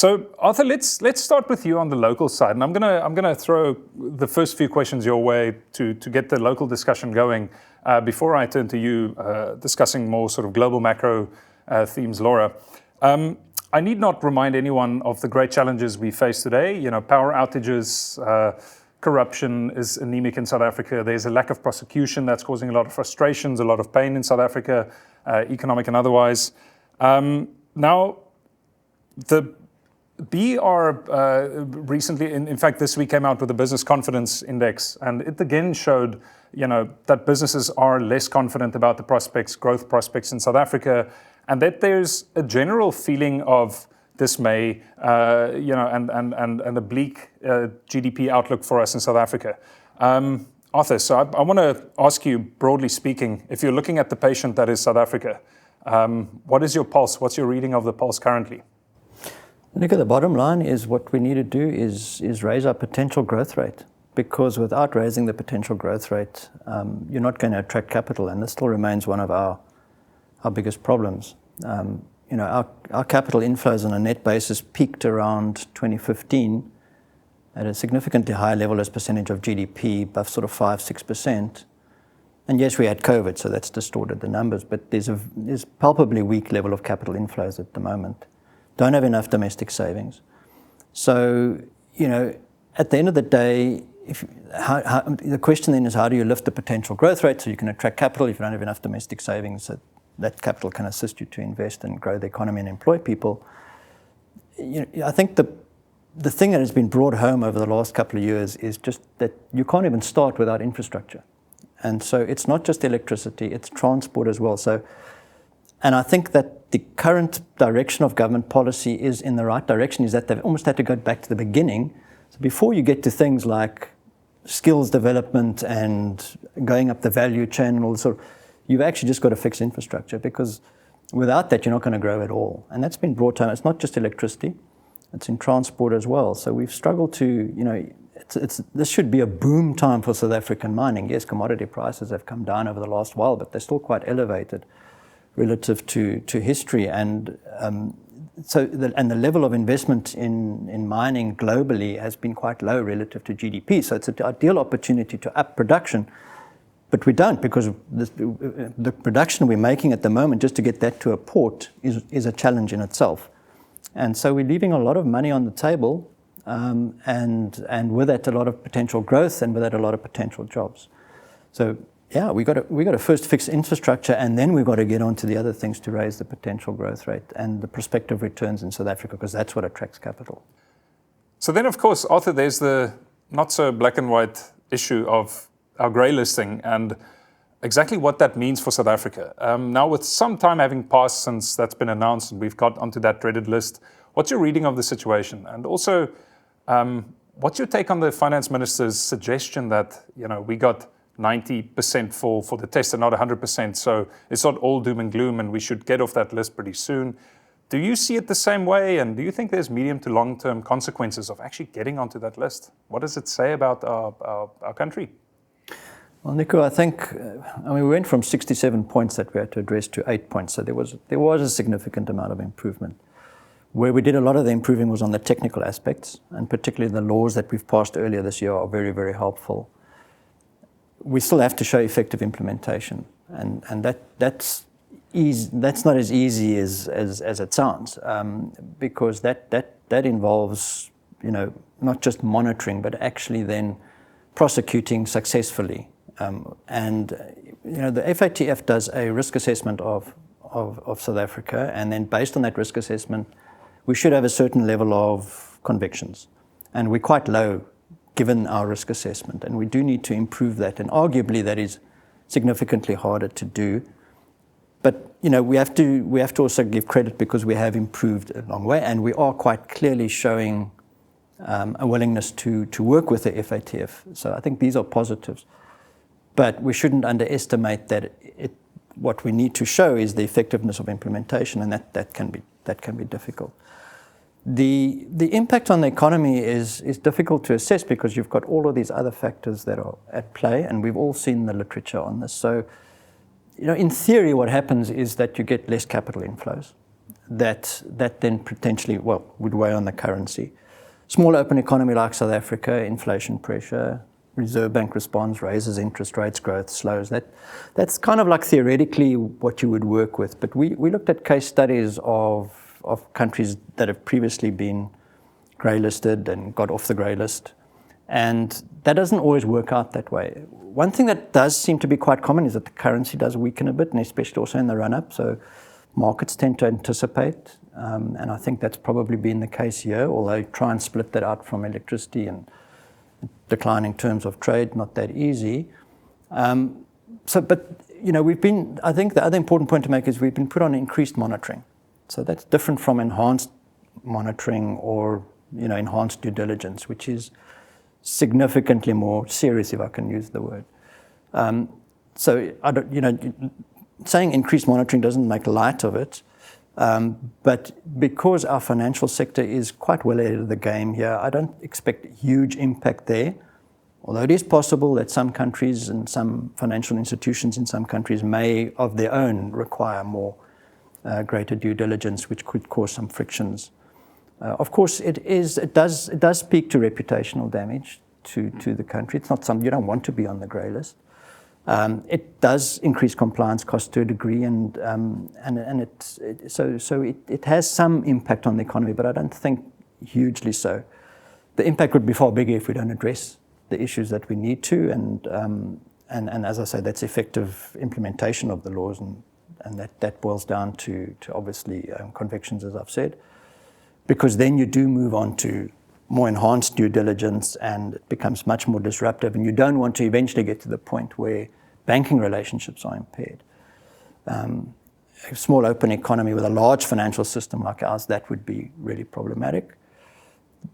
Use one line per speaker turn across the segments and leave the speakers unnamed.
So, Arthur, let's start with you on the local side, and I'm gonna throw the first few questions your way to get the local discussion going before I turn to you discussing more sort of global macro themes, Laura. I need not remind anyone of the great challenges we face today. You know, power outages, corruption is anemic in South Africa. There's a lack of prosecution that's causing a lot of frustrations, a lot of pain in South Africa, economic and otherwise. Now, the BR recently, in fact, this week came out with a business confidence index, and it again showed, you know, that businesses are less confident about the prospects, growth prospects in South Africa, and that there's a general feeling of dismay, you know, and a bleak GDP outlook for us in South Africa. Arthur, so I want to ask you, broadly speaking, if you're looking at the patient that is South Africa, what is your pulse? What's your reading of the pulse currently?
Nico, the bottom line is what we need to do is raise our potential growth rate, because without raising the potential growth rate, you're not going to attract capital, and this still remains one of our biggest problems. You know, our capital inflows on a net basis peaked around 2015 at a significantly higher level as percentage of GDP, above sort of 5-6%. And yes, we had COVID, so that's distorted the numbers, but there's palpably weak level of capital inflows at the moment. Don't have enough domestic savings. So, you know, at the end of the day, the question then is, how do you lift the potential growth rate so you can attract capital if you don't have enough domestic savings, so that capital can assist you to invest and grow the economy and employ people? You know, I think the thing that has been brought home over the last couple of years is just that you can't even start without infrastructure. And so it's not just electricity, it's transport as well. So, and I think that the current direction of government policy is in the right direction, is that they've almost had to go back to the beginning. So before you get to things like skills development and going up the value chain and all this sort of, you've actually just got to fix infrastructure, because without that, you're not going to grow at all. And that's been brought home. It's not just electricity, it's in transport as well. So we've struggled to, you know, this should be a boom time for South African mining. Yes, commodity prices have come down over the last while, but they're still quite elevated relative to history. And the level of investment in mining globally has been quite low relative to GDP. So it's an ideal opportunity to up production. But we don't, because the production we're making at the moment, just to get that to a port, is a challenge in itself. And so we're leaving a lot of money on the table, and with that a lot of potential growth, and with that a lot of potential jobs. So yeah, we got to first fix infrastructure, and then we've got to get on to the other things to raise the potential growth rate and the prospective returns in South Africa, because that's what attracts capital.
So then, of course, Arthur, there's the not so black and white issue of our grey listing and exactly what that means for South Africa. Now, with some time having passed since that's been announced and we've got onto that dreaded list, what's your reading of the situation? And also, what's your take on the finance minister's suggestion that, you know, we got 90% for the test and not 100%, so it's not all doom and gloom and we should get off that list pretty soon? Do you see it the same way, and do you think there's medium to long-term consequences of actually getting onto that list? What does it say about our country?
Well, Nico, I think, we went from 67 points that we had to address to 8 points, so there was a significant amount of improvement. Where we did a lot of the improving was on the technical aspects, and particularly the laws that we've passed earlier this year are very, very helpful. We still have to show effective implementation, and that's not as easy as it sounds, because that involves, you know, not just monitoring, but actually then prosecuting successfully. And you know, the FATF does a risk assessment of South Africa, and then based on that risk assessment, we should have a certain level of convictions, and we're quite low given our risk assessment, and we do need to improve that, and arguably that is significantly harder to do. But you know, we have to also give credit, because we have improved a long way, and we are quite clearly showing a willingness to work with the FATF. So I think these are positives. But we shouldn't underestimate that what we need to show is the effectiveness of implementation, and that can be difficult. The impact on the economy is difficult to assess, because you've got all of these other factors that are at play, and we've all seen the literature on this. So, you know, in theory, what happens is that you get less capital inflows. that then potentially, would weigh on the currency. Small open economy like South Africa, inflation pressure, Reserve Bank responds, raises interest rates, growth slows. That's kind of like theoretically what you would work with. But we looked at case studies of countries that have previously been grey listed and got off the grey list. And that doesn't always work out that way. One thing that does seem to be quite common is that the currency does weaken a bit, and especially also in the run-up. So markets tend to anticipate, and I think that's probably been the case here, although try and split that out from electricity and declining terms of trade, not that easy. But I think the other important point to make is we've been put on increased monitoring. So that's different from enhanced monitoring or, enhanced due diligence, which is significantly more serious, if I can use the word. So I don't, saying increased monitoring doesn't make light of it, but because our financial sector is quite well ahead of the game here, I don't expect huge impact there. Although it is possible that some countries and some financial institutions in some countries may, of their own, require more greater due diligence, which could cause some frictions. Of course, it does speak to reputational damage to the country. It's not something you don't want to be on the grey list. It does increase compliance costs to a degree, and it has some impact on the economy, but I don't think hugely so. The impact would be far bigger if we don't address the issues that we need to, and as I say, that's effective implementation of the laws, and that boils down to obviously convictions, as I've said, because then you do move on to more enhanced due diligence, and it becomes much more disruptive, and you don't want to eventually get to the point where banking relationships are impaired. A small open economy with a large financial system like ours, that would be really problematic.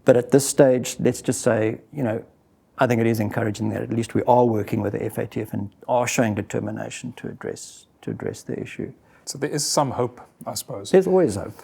But at this stage, let's just say, I think it is encouraging that at least we are working with the FATF and are showing determination to address the issue.
So there is some hope, I suppose.
There's always hope.